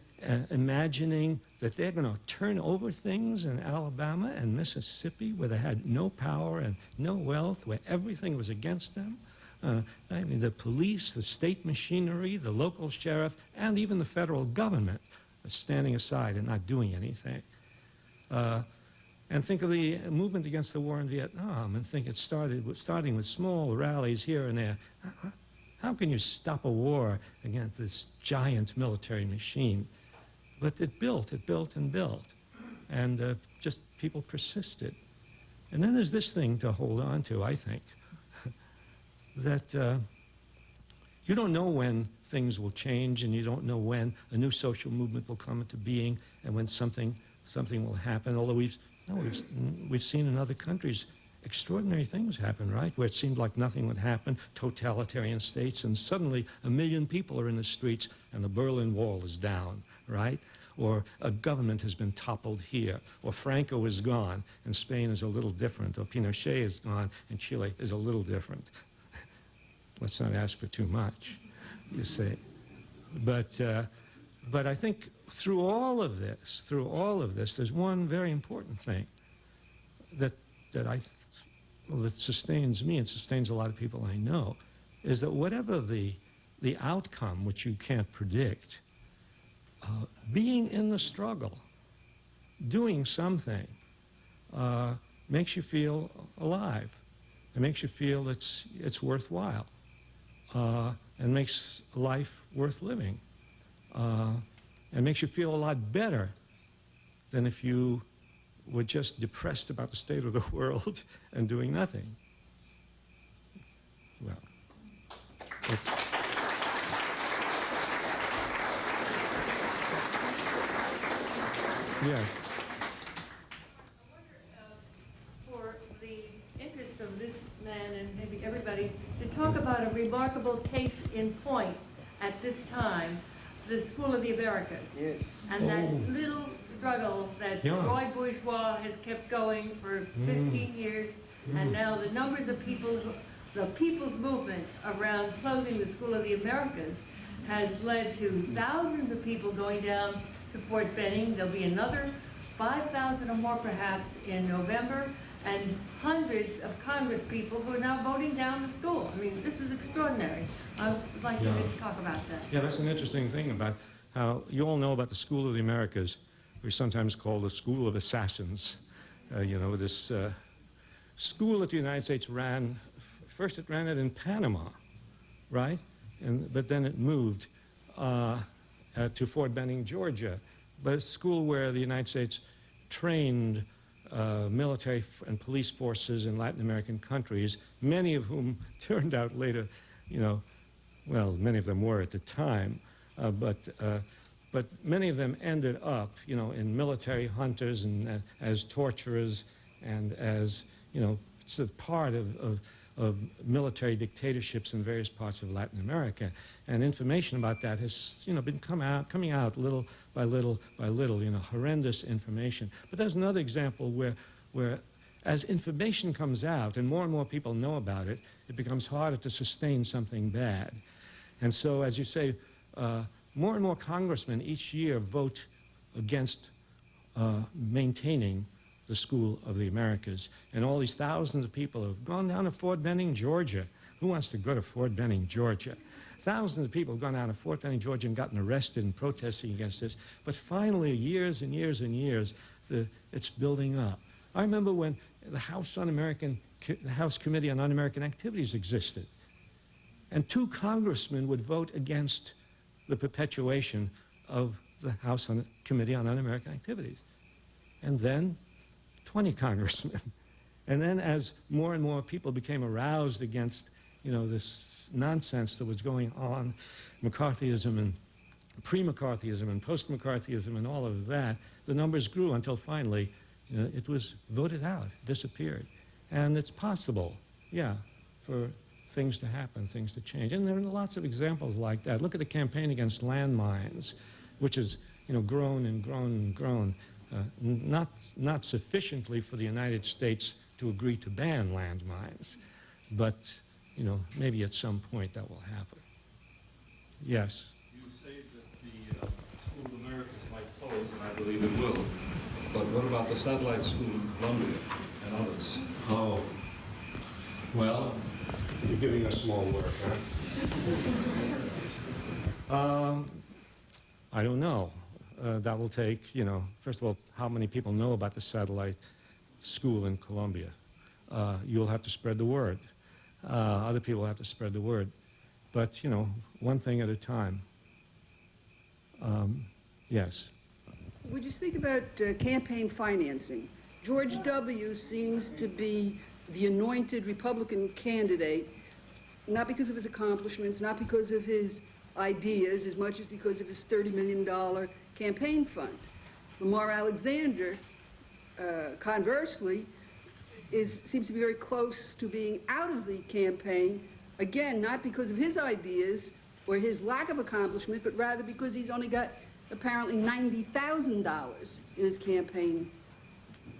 imagining that they're going to turn over things in Alabama and Mississippi where they had no power and no wealth, where everything was against them. I mean, the police, the state machinery, the local sheriff, and even the federal government standing aside and not doing anything. And think of the movement against the war in Vietnam, and think it starting with small rallies here and there. How can you stop a war against this giant military machine? But it built, and built. And just people persisted. And then there's this thing to hold on to, I think, that you don't know when things will change, and you don't know when a new social movement will come into being, and when something will happen. Although we've seen in other countries extraordinary things happen, right? Where it seemed like nothing would happen, totalitarian states, and suddenly 1 million people are in the streets, and the Berlin Wall is down, right? Or a government has been toppled here, or Franco is gone, and Spain is a little different, or Pinochet is gone, and Chile is a little different. Let's not ask for too much, you see. But I think through all of this, there's one very important thing that sustains me and sustains a lot of people I know, is that whatever the outcome, which you can't predict, being in the struggle, doing something, makes you feel alive. It makes you feel it's worthwhile, and makes life worth living. And makes you feel a lot better than if you were just depressed about the state of the world and doing nothing. Well, yeah. For the interest of this man and maybe everybody, to talk about a remarkable case in point at this time, the School of the Americas. Yes. And that little struggle that Roy Bourgeois has kept going for 15 years, and now the numbers of people, the people's movement around closing the School of the Americas has led to thousands of people going down to Fort Benning. There'll be another 5,000 or more perhaps in November, and hundreds of Congress people who are now voting down the school. I mean, this is extraordinary. I would like you to talk about that. Yeah, that's an interesting thing about how you all know about the School of the Americas. We sometimes call the School of Assassins. You know, this school that the United States ran, first it ran it in Panama, right? But then it moved to Fort Benning, Georgia. But it's a school where the United States trained military and police forces in Latin American countries, many of whom turned out later, you know, well, many of them were at the time, but many of them ended up, you know, in military hunters and as torturers and as, you know, sort of part of military dictatorships in various parts of Latin America. And information about that has, you know, been coming out little by little by little, you know, horrendous information. But there's another example where as information comes out and more people know about it, it becomes harder to sustain something bad. And so, as you say, more and more congressmen each year vote against maintaining the School of the Americas. And all these thousands of people have gone down to Fort Benning, Georgia. Who wants to go to Fort Benning, Georgia? Thousands of people have gone down to Fort Benning, Georgia and gotten arrested and protesting against this. But finally, years and years and years, it's building up. I remember when the House Committee on Un-American Activities existed. And 2 congressmen would vote against the perpetuation of the House Committee on Un-American Activities. And then 20 congressmen. And then as more and more people became aroused against, you know, this nonsense that was going on, McCarthyism and pre-McCarthyism and post-McCarthyism and all of that, the numbers grew until finally it was voted out, disappeared. And it's possible, yeah, for things to happen, things to change. And there are lots of examples like that. Look at the campaign against landmines, which has, you know, grown and grown and grown. not sufficiently for the United States to agree to ban landmines, but maybe at some point that will happen. Yes. You say that the School of Americas might close, and I believe it will. But what about the satellite school in Columbia and others? Oh, well, you're giving us small work, huh? I don't know. That will take, first of all, how many people know about the satellite school in Columbia? You'll have to spread the word. Other people have to spread the word. But, one thing at a time. Yes. Would you speak about campaign financing? George W. seems to be the anointed Republican candidate, not because of his accomplishments, not because of his ideas, as much as because of his $30 million campaign fund. Lamar Alexander, conversely, seems to be very close to being out of the campaign, again, not because of his ideas or his lack of accomplishment, but rather because he's only got apparently $90,000 in his campaign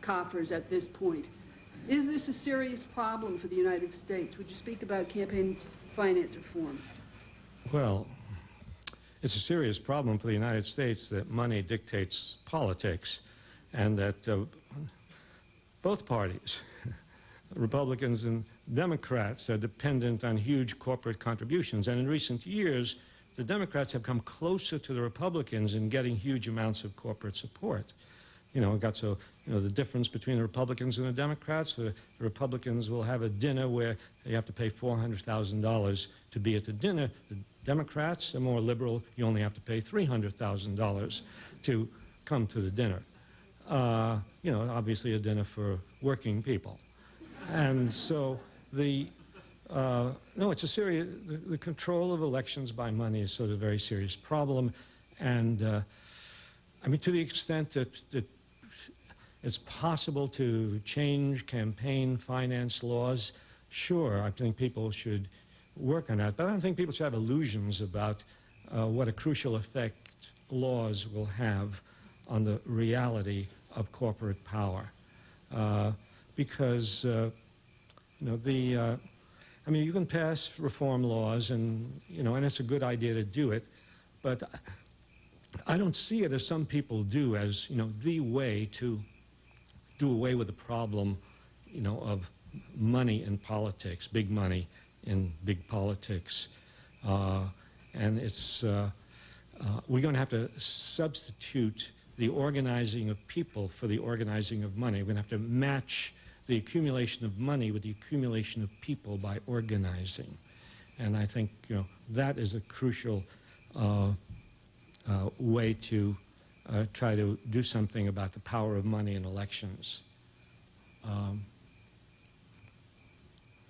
coffers at this point. Is this a serious problem for the United States? Would you speak about campaign finance reform? Well, it's a serious problem for the United States that money dictates politics, and that both parties, Republicans and Democrats, are dependent on huge corporate contributions. And in recent years, the Democrats have come closer to the Republicans in getting huge amounts of corporate support. The difference between the Republicans and the Democrats, the Republicans will have a dinner where you have to pay $400,000 to be at the dinner. The Democrats are more liberal. You only have to pay $300,000 to come to the dinner. Obviously a dinner for working people. And so it's a serious, the control of elections by money is sort of a very serious problem. And to the extent that it's possible to change campaign finance laws, sure, I think people should work on that. But I don't think people should have illusions about what a crucial effect laws will have on the reality of corporate power. Because, you can pass reform laws and it's a good idea to do it, but I don't see it as some people do as, the way to do away with the problem, of money in politics, big money in big politics. And it's, we're going to have to substitute the organizing of people for the organizing of money. We're going to have to match the accumulation of money with the accumulation of people by organizing. And I think, that is a crucial way to try to do something about the power of money in elections.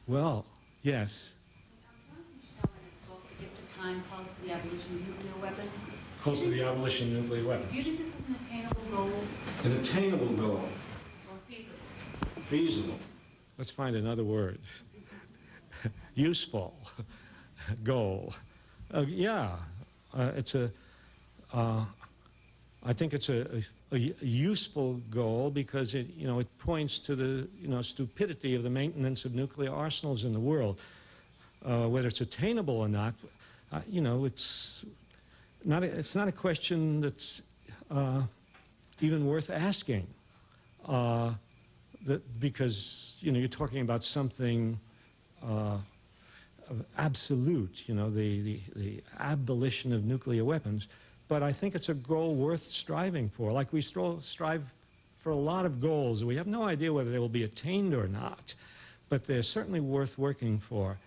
Well, yes. The Gift of Time calls for the abolition of nuclear weapons. Calls for the abolition of nuclear weapons. Do you think this is an attainable goal? An attainable goal. Or feasible? Feasible. Let's find another word. Useful. Goal. It's a. I think it's a useful goal because it points to the stupidity of the maintenance of nuclear arsenals in the world. Whether it's attainable or not, it's not a question that's even worth asking. Because you're talking about something absolute, the abolition of nuclear weapons. But I think it's a goal worth striving for. Like we strive for a lot of goals. We have no idea whether they will be attained or not, but they're certainly worth working for.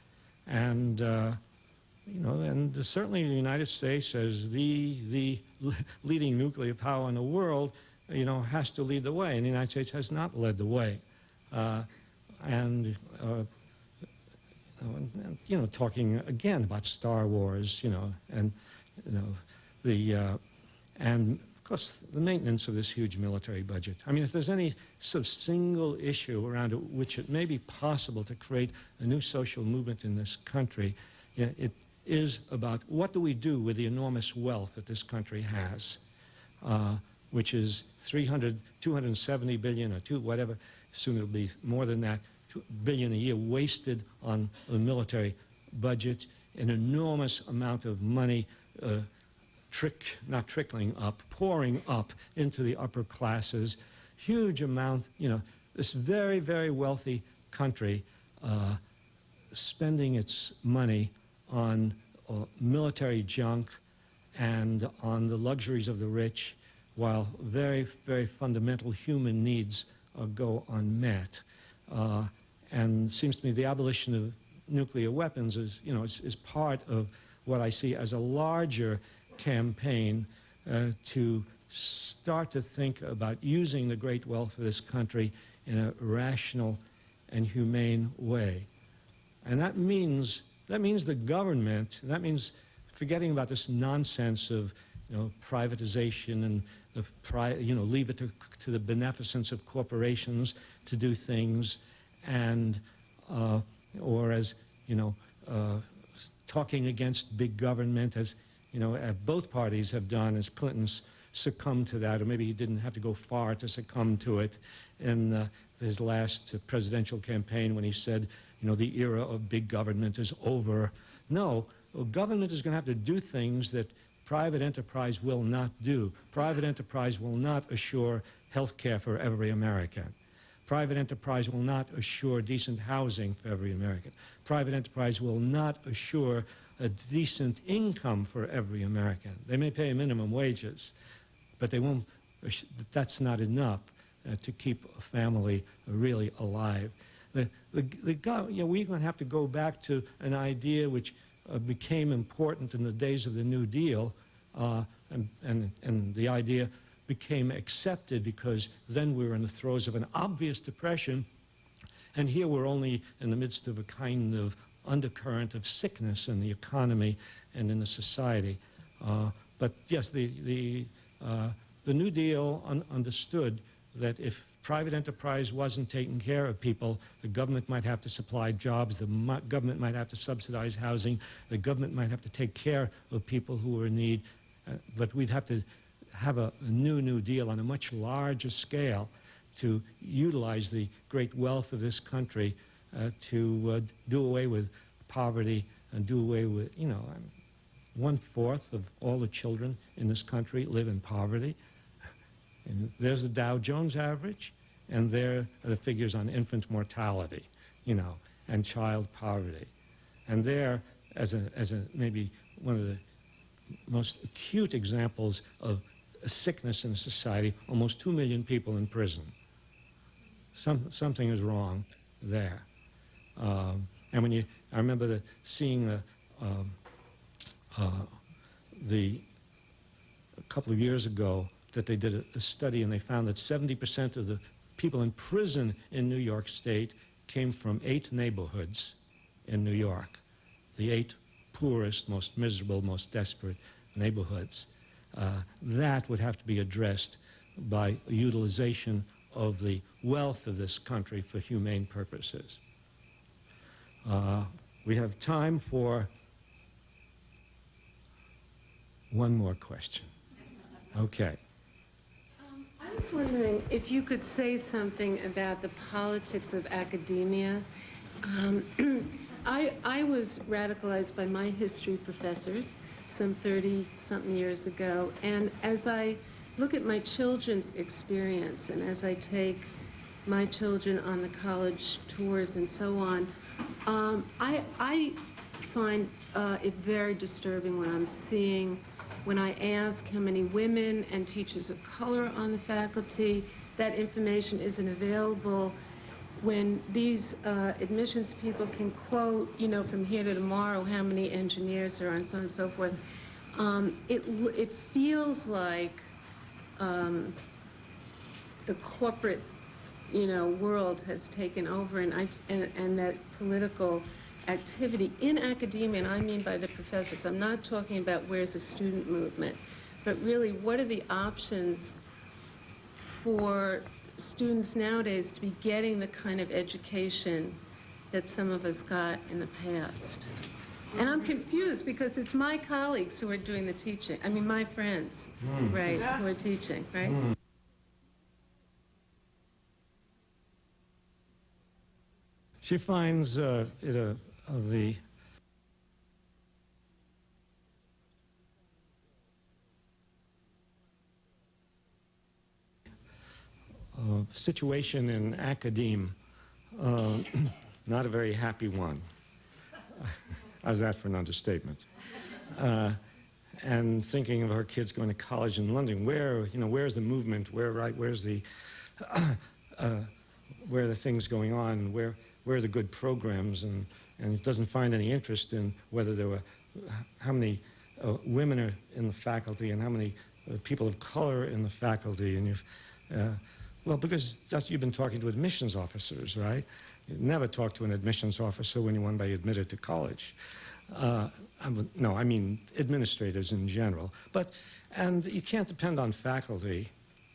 And and certainly the United States, as the leading nuclear power in the world, has to lead the way. And the United States has not led the way. Talking again about Star Wars, and and of course the maintenance of this huge military budget. If there's any sort of single issue around which it may be possible to create a new social movement in this country, it is about what do we do with the enormous wealth that this country has. which is 270 billion or whatever, soon it'll be more than that, 2 billion a year wasted on the military budget, an enormous amount of money pouring up into the upper classes, huge amount, you know, this very, very wealthy country spending its money on military junk and on the luxuries of the rich, while very, very fundamental human needs go unmet. And it seems to me the abolition of nuclear weapons is, you know, is part of what I see as a larger campaign to start to think about using the great wealth of this country in a rational and humane way. And that means the government, that means forgetting about this nonsense of, you know, privatization and leave it to the beneficence of corporations to do things, and or as, you know, talking against big government, as, you know, both parties have done, as Clinton's succumbed to that, or maybe he didn't have to go far to succumb to it in his last presidential campaign when he said, you know, the era of big government is over. No, government is going to have to do things that private enterprise will not do. Private enterprise will not assure health care for every American. Private enterprise will not assure decent housing for every American. Private enterprise will not assure a decent income for every American. They may pay minimum wages, but they won't, that's not enough to keep a family really alive. We're going to have to go back to an idea which became important in the days of the New Deal, and the idea became accepted because then we were in the throes of an obvious depression, and here we're only in the midst of a kind of undercurrent of sickness in the economy and in the society. But yes, the New Deal understood that if private enterprise wasn't taking care of people, the government might have to supply jobs, the government might have to subsidize housing, the government might have to take care of people who were in need, but we'd have to have a New Deal on a much larger scale to utilize the great wealth of this country to do away with poverty and do away with, you know, 1/4 of all the children in this country live in poverty. And there's the Dow Jones average, and there are the figures on infant mortality, you know, and child poverty. And there, as a maybe one of the most acute examples of a sickness in society, almost 2 million people in prison. Something is wrong there. And when I remember seeing a couple of years ago that they did a study, and they found that 70% of the people in prison in New York State came from 8 neighborhoods in New York, the 8 poorest, most miserable, most desperate neighborhoods. That would have to be addressed by utilization of the wealth of this country for humane purposes. We have time for one more question. Okay. I was wondering if you could say something about the politics of academia. I was radicalized by my history professors some 30-something years ago, and as I look at my children's experience and as I take my children on the college tours and so on, I find it very disturbing when I'm seeing, when I ask how many women and teachers of color on the faculty, that information isn't available. When these admissions people can quote, you know, from here to tomorrow how many engineers there are and so on and so forth, it feels like the corporate, you know, world has taken over, and that political activity in academia, and I mean by the professors. I'm not talking about where's the student movement, but really what are the options for students nowadays to be getting the kind of education that some of us got in the past? And I'm confused because it's my colleagues who are doing the teaching. I mean, my friends, right, who are teaching, right? She finds the situation in academe not a very happy one. How's that for an understatement? And thinking of her kids going to college in London, where's the movement? Where's the where are the things going on? Where are the good programs? And it doesn't find any interest in whether there were how many women are in the faculty and how many people of color in the faculty. And well, because you've been talking to admissions officers, right? You never talk to an admissions officer when you want to be admitted to college. No, I mean administrators in general. And you can't depend on faculty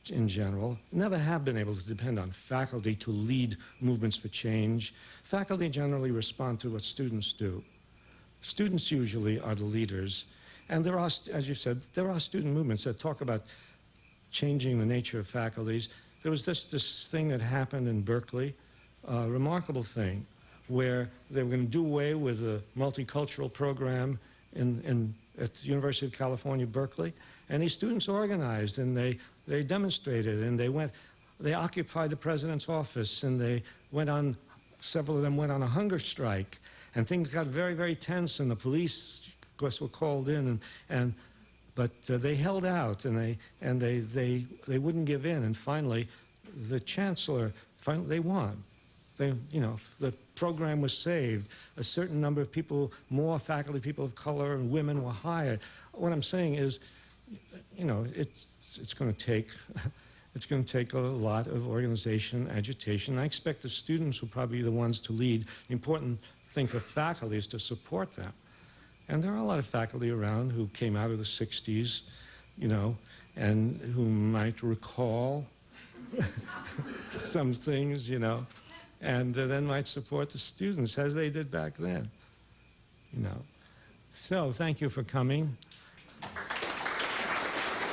in general. Never have been able to depend on faculty to lead movements for change. Faculty generally respond to what students do. Students usually are the leaders. And there are, as you said, there are student movements that talk about changing the nature of faculties. There was this thing that happened in Berkeley, a remarkable thing, where they were going to do away with a multicultural program at the University of California, Berkeley. And these students organized, and they demonstrated, and they occupied the president's office, and several of them went on a hunger strike. And things got very, very tense, and the police, of course, were called in, but they held out, and they wouldn't give in. And finally, the chancellor, they won. The program was saved. A certain number of people, more faculty, people of color, and women were hired. What I'm saying is, it's going to take a lot of organization, agitation. I expect the students will probably be the ones to lead. The important thing for faculty is to support them. And there are a lot of faculty around who came out of the 60s, and who might recall some things, and then might support the students as they did back then, So thank you for coming.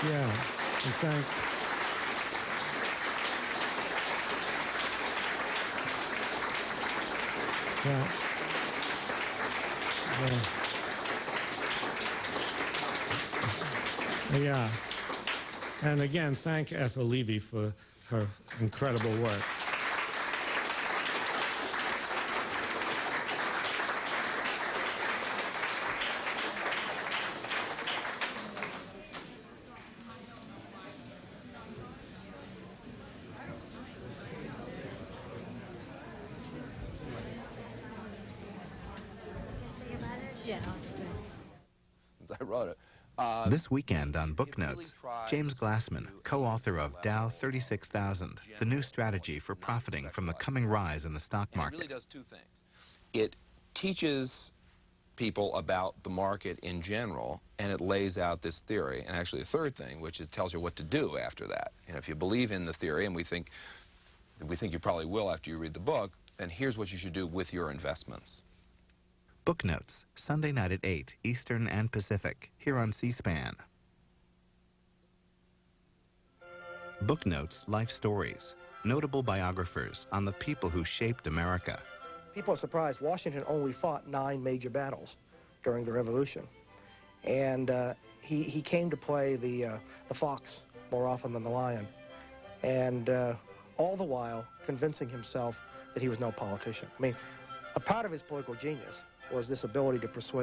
Yeah, and yeah. And again, thank Ethel Levy for her incredible work. I wrote it. This weekend on Book Notes, James Glassman, co-author of Dow 36,000, the new strategy for profiting from the coming rise in the stock market. It really does two things. It teaches people about the market in general, and it lays out this theory. And actually a third thing, which it tells you what to do after that. And if you believe in the theory, and we think you probably will after you read the book, then here's what you should do with your investments. Book Notes, Sunday night at 8, Eastern and Pacific, here on C-SPAN. Book Notes, Life Stories, notable biographers on the people who shaped America. People are surprised. Washington only fought 9 major battles during the Revolution. And he came to play the fox more often than the lion. And all the while convincing himself that he was no politician. I mean, a part of his political genius was this ability to persuade